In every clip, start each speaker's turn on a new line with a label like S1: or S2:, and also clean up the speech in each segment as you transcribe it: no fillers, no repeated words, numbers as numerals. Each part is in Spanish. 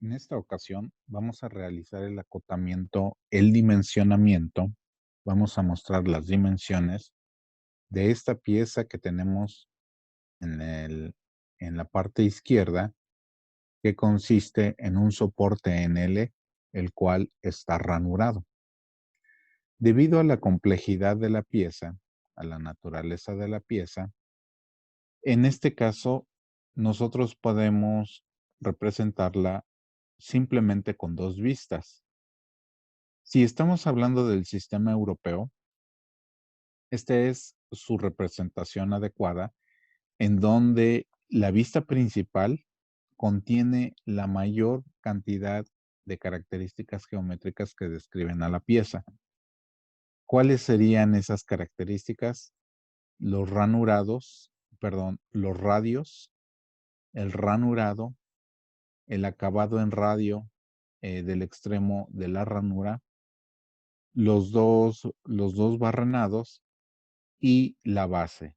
S1: En esta ocasión vamos a realizar el acotamiento, el dimensionamiento. Vamos a mostrar las dimensiones de esta pieza que tenemos en en la parte izquierda, que consiste en un soporte en L, el cual está ranurado. Debido a la complejidad de la pieza, a la naturaleza de la pieza, en este caso nosotros podemos representarla simplemente con dos vistas. Si estamos hablando del sistema europeo, esta es su representación adecuada, en donde la vista principal contiene la mayor cantidad de características geométricas que describen a la pieza. ¿Cuáles serían esas características? Los ranurados, perdón, los radios, el ranurado, el acabado en radio del extremo de la ranura, los dos barrenados y la base.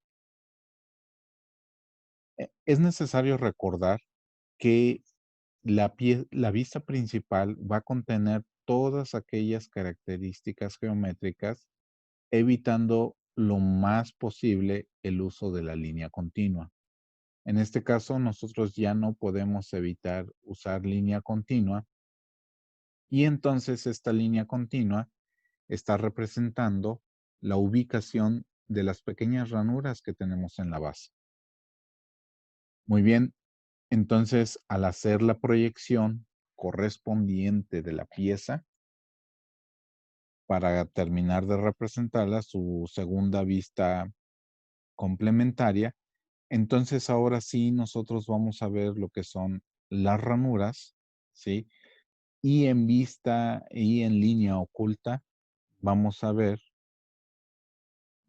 S1: Es necesario recordar que la vista principal va a contener todas aquellas características geométricas, evitando lo más posible el uso de la línea continua. En este caso, nosotros ya no podemos evitar usar línea continua y entonces esta línea continua está representando la ubicación de las pequeñas ranuras que tenemos en la base. Muy bien, entonces al hacer la proyección correspondiente de la pieza, para terminar de representarla, su segunda vista complementaria, entonces ahora sí nosotros vamos a ver lo que son las ranuras, ¿sí? Y en vista y en línea oculta vamos a ver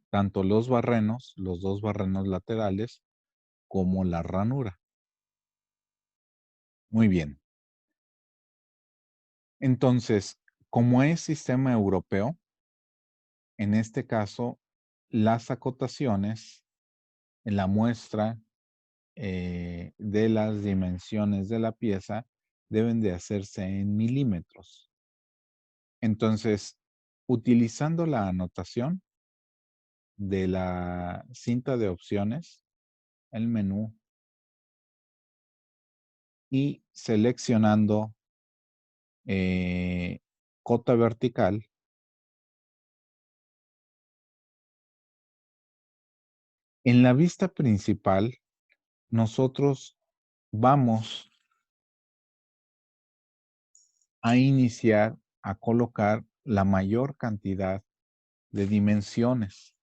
S1: tanto los dos barrenos laterales, como la ranura. Muy bien. Entonces, como es sistema europeo, en este caso, las acotaciones en la muestra de las dimensiones de la pieza deben de hacerse en milímetros. Entonces, utilizando la anotación de la cinta de opciones, el menú, y seleccionando eh, cota vertical, en la vista principal, nosotros vamos a iniciar a colocar la mayor cantidad de dimensiones.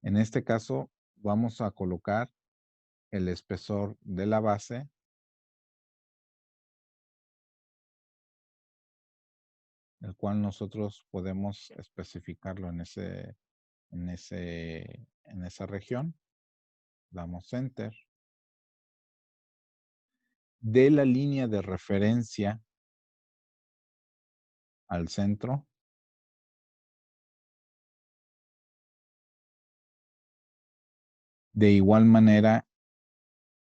S1: En este caso, vamos a colocar el espesor de la base, el cual nosotros podemos especificarlo en esa región. Damos Enter. De la línea de referencia al centro, de igual manera,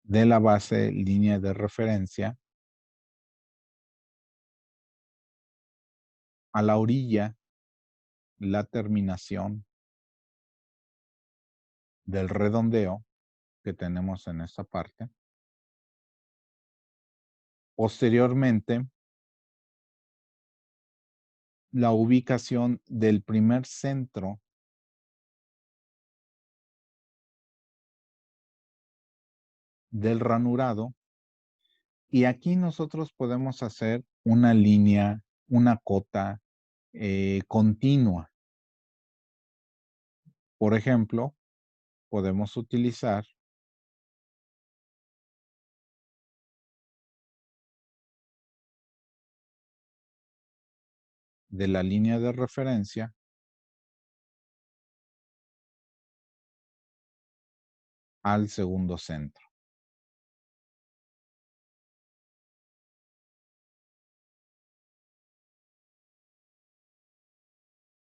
S1: de la base línea de referencia a la orilla, la terminación del redondeo que tenemos en esta parte. Posteriormente, la ubicación del primer centro del ranurado, y aquí nosotros podemos hacer una línea, una cota continua. Por ejemplo, podemos utilizar de la línea de referencia al segundo centro.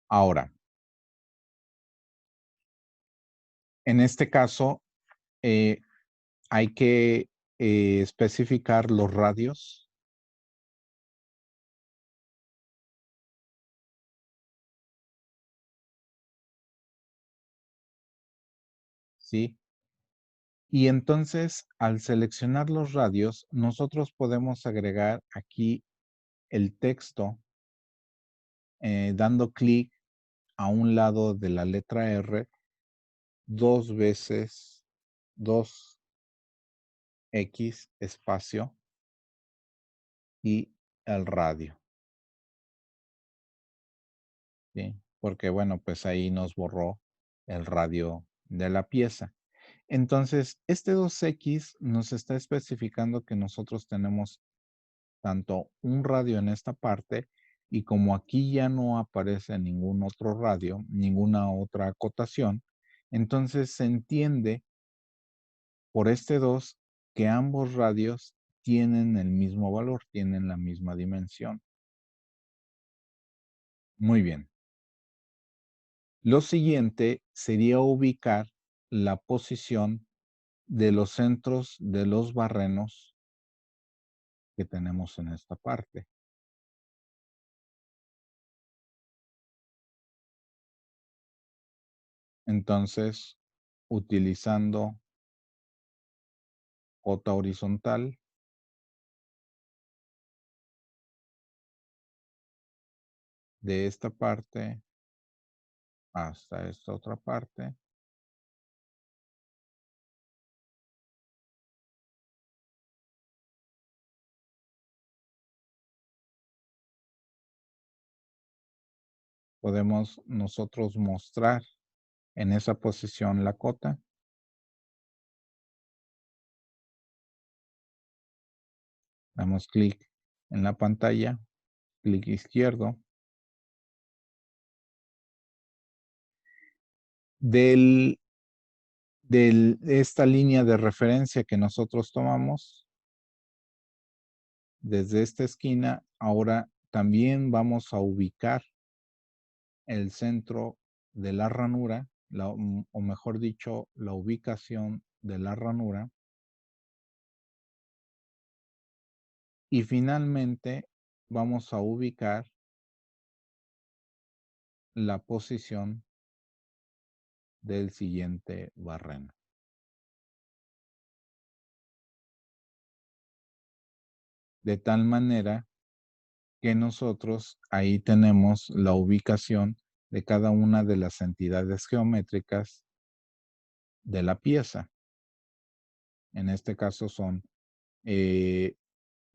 S1: Ahora, en este caso, eh, hay que especificar los radios ¿sí? Y entonces, al seleccionar los radios, nosotros podemos agregar aquí el texto, dando clic a un lado de la letra R 2 veces, 2 x espacio y el radio, ¿sí? Porque, bueno, pues ahí nos borró el radio de la pieza. Entonces, este 2x nos está especificando que nosotros tenemos tanto un radio en esta parte y como aquí ya no aparece ningún otro radio, ninguna otra acotación, entonces se entiende por este 2 que ambos radios tienen el mismo valor, tienen la misma dimensión. Muy bien. Lo siguiente sería ubicar la posición de los centros de los barrenos que tenemos en esta parte. Entonces, utilizando J horizontal de esta parte hasta esta otra parte, podemos nosotros mostrar en esa posición la cota. Damos clic en la pantalla, clic izquierdo. Del, esta línea de referencia que nosotros tomamos, desde esta esquina, ahora también vamos a ubicar el centro de la ranura, o mejor dicho, la ubicación de la ranura. Y finalmente vamos a ubicar la posición del siguiente barreno. De tal manera que nosotros ahí tenemos la ubicación de cada una de las entidades geométricas de la pieza. En este caso son eh,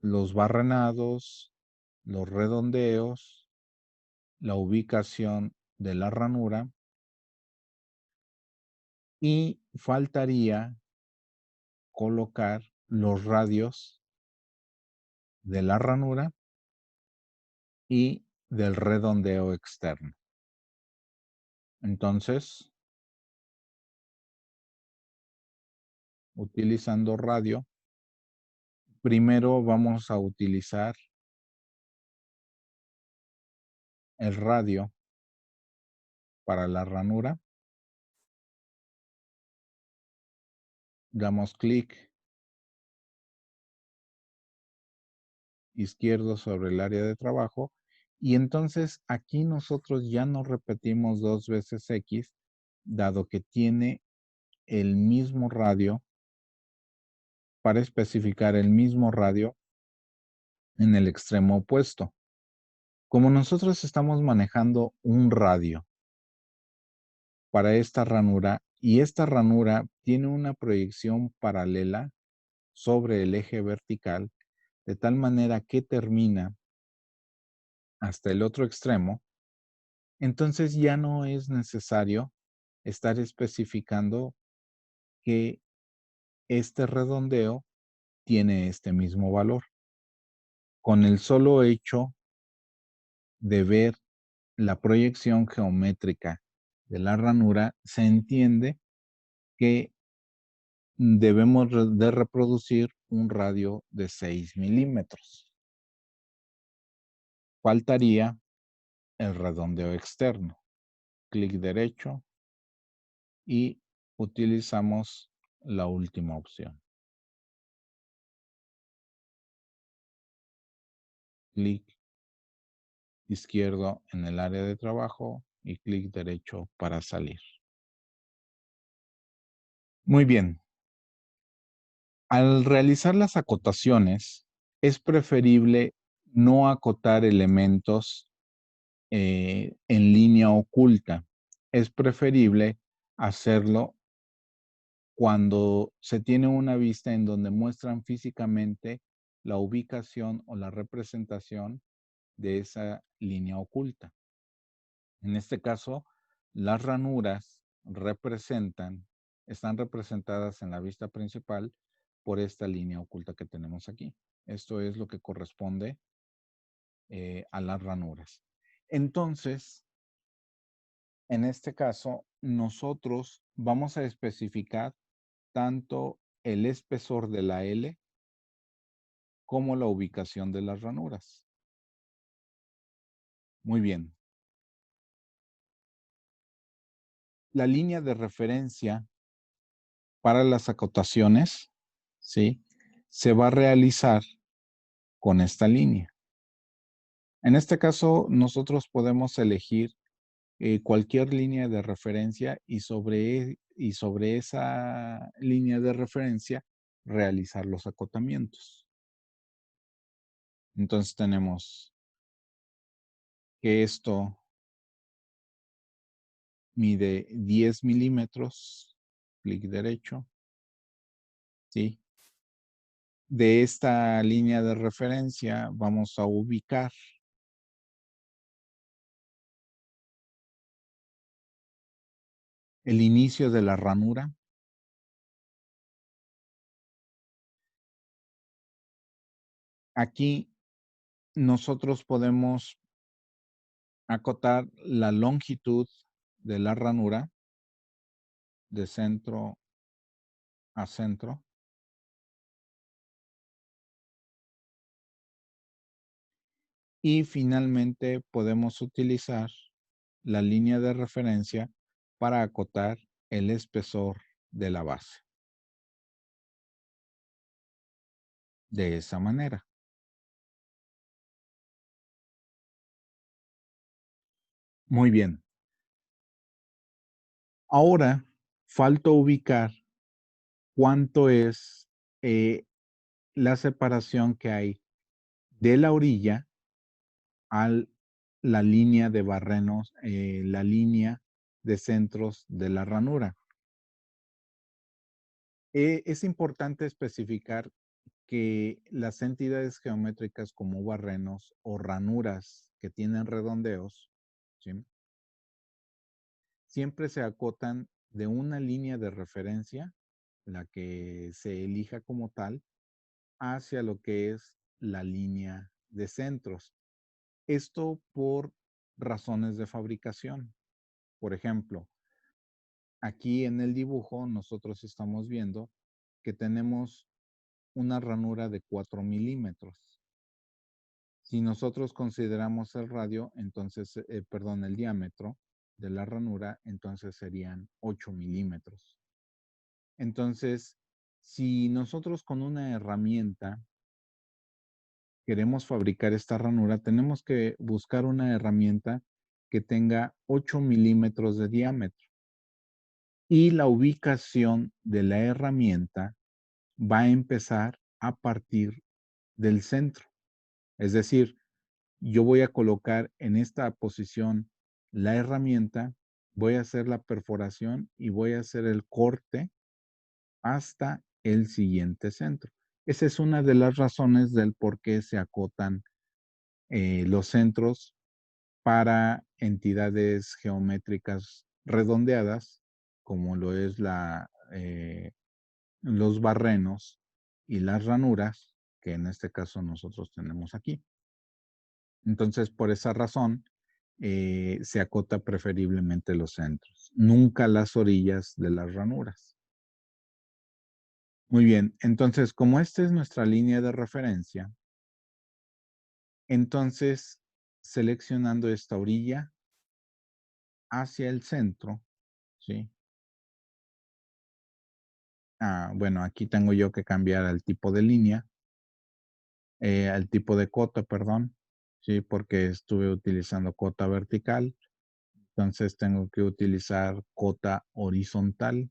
S1: los barrenados, los redondeos, la ubicación de la ranura y faltaría colocar los radios de la ranura y del redondeo externo. Entonces, utilizando radio, primero vamos a utilizar el radio para la ranura. Damos clic izquierdo sobre el área de trabajo y entonces aquí nosotros ya no repetimos 2 veces X, dado que tiene el mismo radio, para especificar el mismo radio en el extremo opuesto. Como nosotros estamos manejando un radio para esta ranura y esta ranura tiene una proyección paralela sobre el eje vertical, de tal manera que termina hasta el otro extremo, entonces ya no es necesario estar especificando que este redondeo tiene este mismo valor. Con el solo hecho de ver la proyección geométrica de la ranura, se entiende que debemos de reproducir un radio de 6 milímetros. Faltaría el redondeo externo. Clic derecho y utilizamos la última opción. Clic izquierdo en el área de trabajo y clic derecho para salir. Muy bien. Al realizar las acotaciones, es preferible no acotar elementos en línea oculta. Es preferible hacerlo cuando se tiene una vista en donde muestran físicamente la ubicación o la representación de esa línea oculta. En este caso, las ranuras están representadas en la vista principal por esta línea oculta que tenemos aquí. Esto es lo que corresponde a las ranuras. Entonces, en este caso, nosotros vamos a especificar tanto el espesor de la L como la ubicación de las ranuras. Muy bien. La línea de referencia para las acotaciones, ¿sí? Se va a realizar con esta línea. En este caso, nosotros podemos elegir cualquier línea de referencia y sobre esa línea de referencia realizar los acotamientos. Entonces tenemos que esto mide 10 milímetros, clic derecho, ¿sí? De esta línea de referencia vamos a ubicar el inicio de la ranura. Aquí nosotros podemos acotar la longitud de la ranura de centro a centro. Y finalmente podemos utilizar la línea de referencia para acotar el espesor de la base. De esa manera. Muy bien. Ahora falta ubicar cuánto es la separación que hay de la orilla a la línea de barrenos, la línea de centros de la ranura. Es importante especificar que las entidades geométricas como barrenos o ranuras que tienen redondeos, ¿sí? Siempre se acotan de una línea de referencia, la que se elija como tal, hacia lo que es la línea de centros. Esto por razones de fabricación. Por ejemplo, aquí en el dibujo nosotros estamos viendo que tenemos una ranura de 4 milímetros. Si nosotros consideramos el radio, entonces, perdón, el diámetro de la ranura, entonces serían 8 milímetros. Entonces, si nosotros con una herramienta queremos fabricar esta ranura, tenemos que buscar una herramienta que tenga 8 milímetros de diámetro. Y la ubicación de la herramienta va a empezar a partir del centro. Es decir, yo voy a colocar en esta posición la herramienta, voy a hacer la perforación y voy a hacer el corte hasta el siguiente centro. Esa es una de las razones del por qué se acotan los centros para entidades geométricas redondeadas, como lo es los barrenos y las ranuras, que en este caso nosotros tenemos aquí. Entonces, por esa razón, se acota preferiblemente los centros, nunca las orillas de las ranuras. Muy bien, entonces, como esta es nuestra línea de referencia, entonces, seleccionando esta orilla hacia el centro, ¿sí? Bueno, aquí tengo yo que cambiar al tipo de línea, al tipo de cota, perdón, ¿sí? Porque estuve utilizando cota vertical, entonces tengo que utilizar cota horizontal.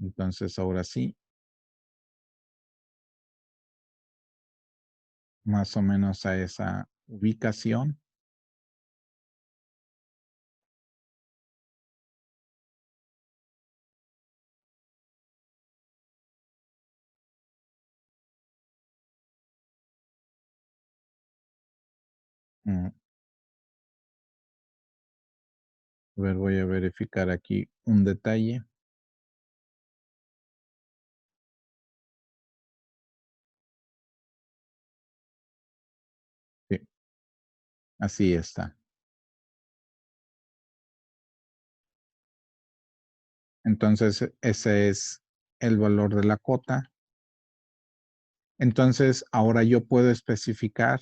S1: Entonces, ahora sí, más o menos a esa ubicación. Mm, A ver, voy a verificar aquí un detalle. Sí, así está. Entonces, ese es el valor de la cota. Entonces, ahora yo puedo especificar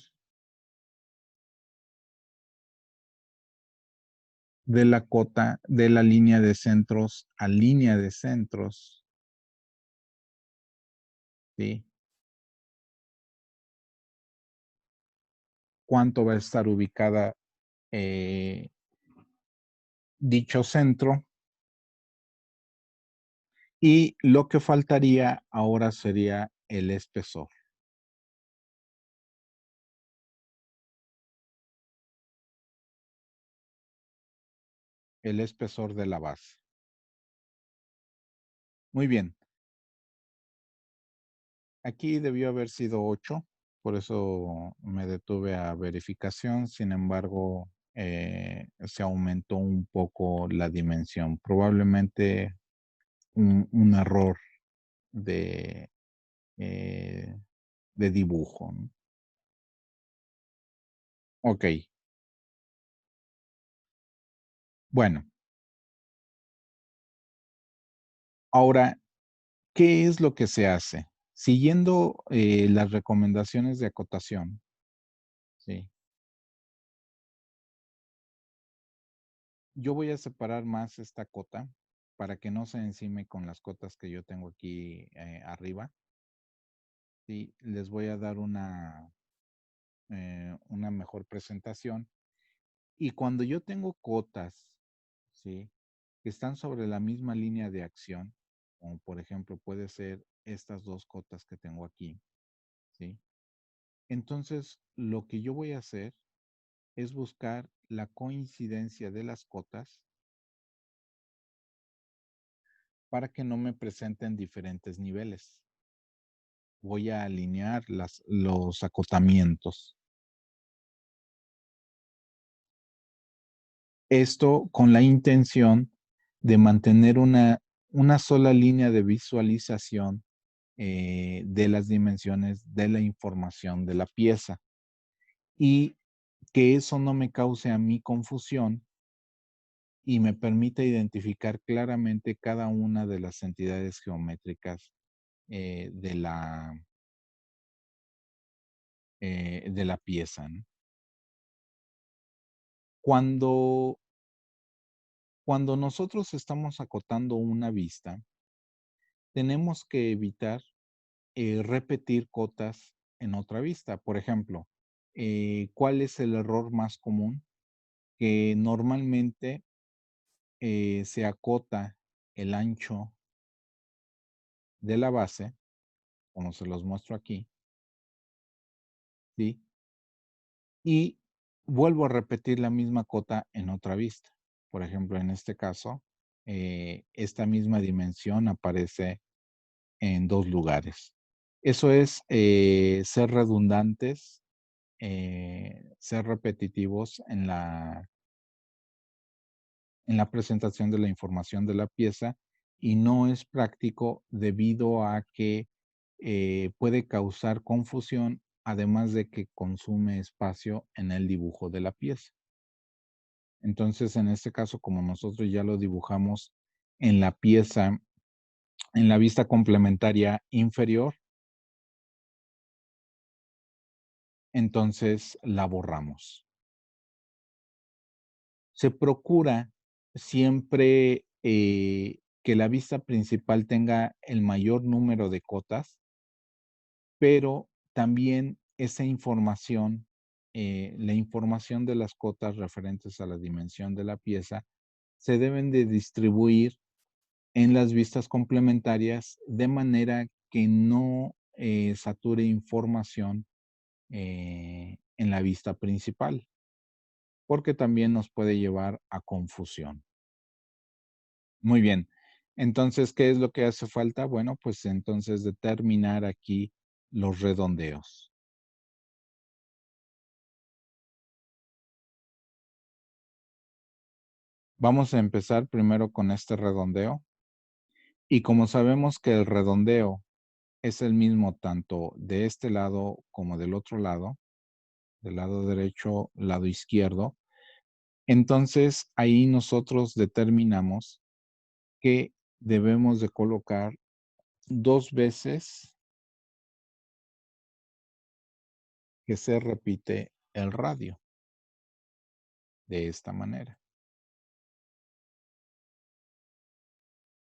S1: de la cota de la línea de centros a línea de centros, ¿sí? Cuánto va a estar ubicada eh, dicho centro, y lo que faltaría ahora sería el espesor de la base. Muy bien, aquí debió haber sido 8, por eso me detuve a verificación. Sin embargo, se aumentó un poco la dimensión. Probablemente un error de, eh, de dibujo, ¿no? Ok, bueno, ahora, ¿qué es lo que se hace? Siguiendo las recomendaciones de acotación, ¿sí? Yo voy a separar más esta cota para que no se encime con las cotas que yo tengo aquí arriba. ¿Sí? Les voy a dar una mejor presentación. Y cuando yo tengo cotas, ¿sí? Que están sobre la misma línea de acción, como por ejemplo puede ser estas dos cotas que tengo aquí, ¿sí? Entonces, lo que yo voy a hacer es buscar la coincidencia de las cotas para que no me presenten diferentes niveles. Voy a alinear los acotamientos. Esto con la intención de mantener una sola línea de visualización de las dimensiones de la información de la pieza, y que eso no me cause a mí confusión y me permita identificar claramente cada una de las entidades geométricas de de la pieza, ¿no? Cuando, cuando nosotros estamos acotando una vista, tenemos que evitar repetir cotas en otra vista. Por ejemplo, ¿cuál es el error más común? Que normalmente se acota el ancho de la base, como se los muestro aquí, ¿sí? Y vuelvo a repetir la misma cota en otra vista. Por ejemplo, en este caso, esta misma dimensión aparece en dos lugares. Eso es ser redundantes, ser repetitivos en la presentación de la información de la pieza, y no es práctico debido a que puede causar confusión, además de que consume espacio en el dibujo de la pieza. Entonces, en este caso, como nosotros ya lo dibujamos en la pieza, en la vista complementaria inferior, entonces la borramos. Se procura siempre que la vista principal tenga el mayor número de cotas, pero también esa información, la información de las cotas referentes a la dimensión de la pieza, se deben de distribuir en las vistas complementarias de manera que no sature información en la vista principal, porque también nos puede llevar a confusión. Muy bien. Entonces, ¿qué es lo que hace falta? Bueno, pues entonces determinar aquí los redondeos. Vamos a empezar primero con este redondeo. Y como sabemos que el redondeo es el mismo tanto de este lado como del otro lado, del lado derecho, lado izquierdo, entonces ahí nosotros determinamos que debemos de colocar 2 veces que se repite el radio, de esta manera.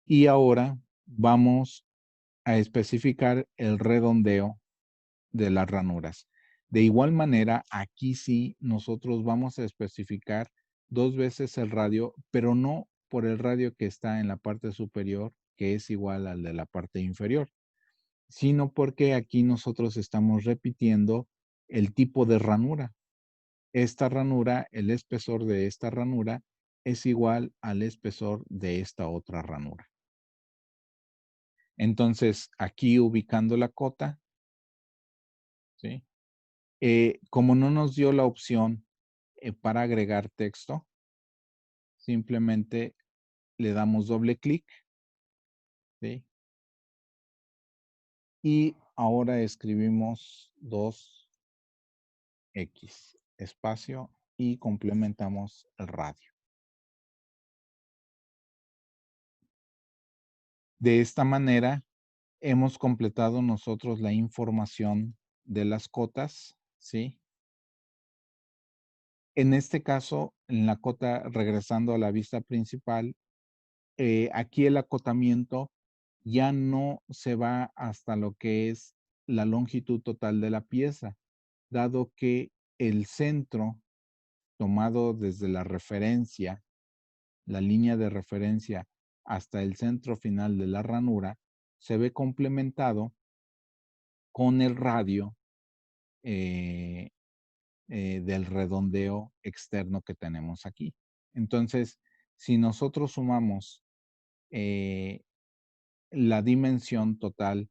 S1: Y ahora vamos a especificar el redondeo de las ranuras. De igual manera, aquí sí nosotros vamos a especificar 2 veces el radio, pero no por el radio que está en la parte superior, que es igual al de la parte inferior, sino porque aquí nosotros estamos repitiendo el tipo de ranura. Esta ranura, el espesor de esta ranura es igual al espesor de esta otra ranura. Entonces, aquí ubicando la cota, ¿sí? Como no nos dio la opción para agregar texto, simplemente le damos doble clic, ¿sí? Y ahora escribimos 2x espacio y complementamos el radio. De esta manera, hemos completado nosotros la información de las cotas, ¿sí? En este caso, en la cota, regresando a la vista principal, aquí el acotamiento ya no se va hasta lo que es la longitud total de la pieza, dado que el centro tomado desde la referencia, la línea de referencia hasta el centro final de la ranura, se ve complementado con el radio eh, del redondeo externo que tenemos aquí. Entonces, si nosotros sumamos eh, la dimensión total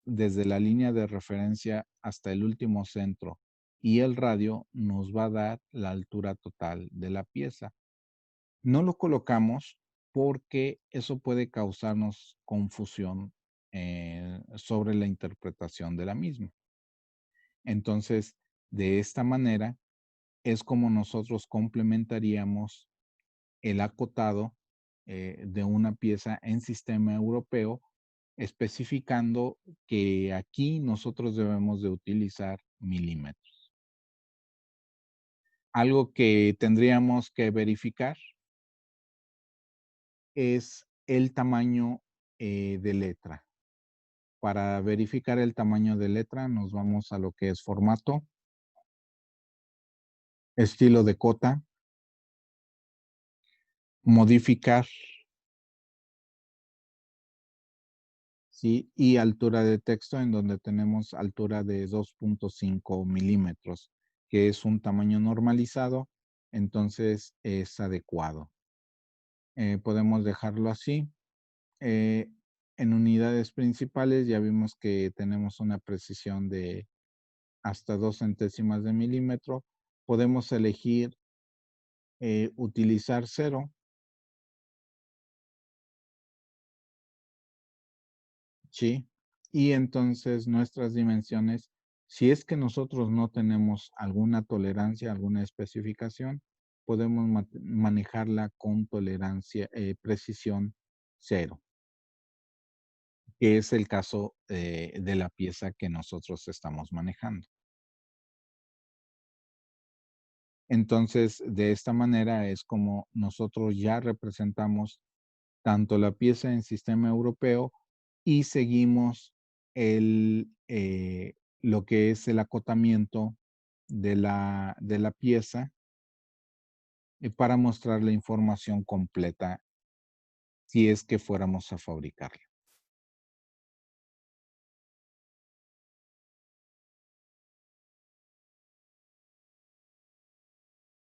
S1: desde la línea de referencia hasta el último centro y el radio nos va a dar la altura total de la pieza. No lo colocamos porque eso puede causarnos confusión sobre la interpretación de la misma. Entonces, de esta manera es como nosotros complementaríamos el acotado de una pieza en sistema europeo, especificando que aquí nosotros debemos de utilizar milímetros. Algo que tendríamos que verificar es el tamaño de letra. Para verificar el tamaño de letra nos vamos a lo que es formato, estilo de cota, modificar, ¿sí? Y altura de texto, en donde tenemos altura de 2.5 milímetros, que es un tamaño normalizado, entonces es adecuado. Podemos dejarlo así. Eh, en unidades principales ya vimos que tenemos una precisión de hasta 2 centésimas de milímetro. Podemos elegir utilizar cero, ¿sí? Y entonces nuestras dimensiones, si es que nosotros no tenemos alguna tolerancia, alguna especificación, podemos manejarla con tolerancia, precisión cero, que es el caso de la pieza que nosotros estamos manejando. Entonces, de esta manera es como nosotros ya representamos tanto la pieza en sistema europeo y seguimos lo que es el acotamiento de la pieza para mostrar la información completa si es que fuéramos a fabricarla.